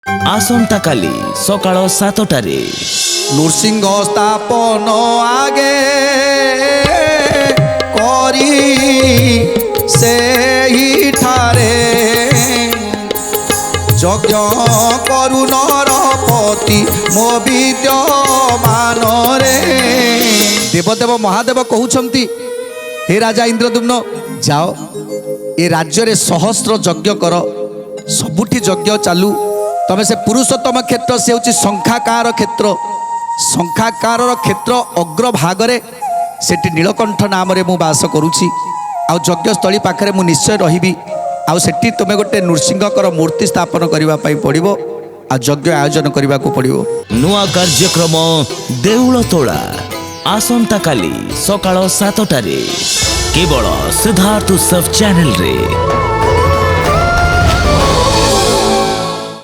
आसंता काली सकाळ 7टारे नृसिंह स्थापन आगे करी से ही ठारे यज्ञ करु नरपति मो विद्यमान रे। देवदेव महादेव कहउछंती हे राजा इंद्रदुम्न जाओ ए राज्य रे सहस्र यज्ञ कर सबुठी यज्ञ चालू तमे से पुरुषोत्तम क्षेत्र से होची शंखाकार क्षेत्र शंखाकार क्षेत्र अग्र भागरे सेठी नीलकंठ नाम रे मु वास करूची आ यज्ञस्थली पाखरे मु निश्चय रहिबी आ सेठी तुमे गोटे नृसिंहकर मूर्ति स्थापन करिवा पई पड़िबो आ यज्ञ आयोजन करिवा को पड़िबो। नुआ कार्यक्रम देउळ तोळा आसंता काली सकाळ 7टारे केवल सिद्धार्थ उत्सव चैनल रे।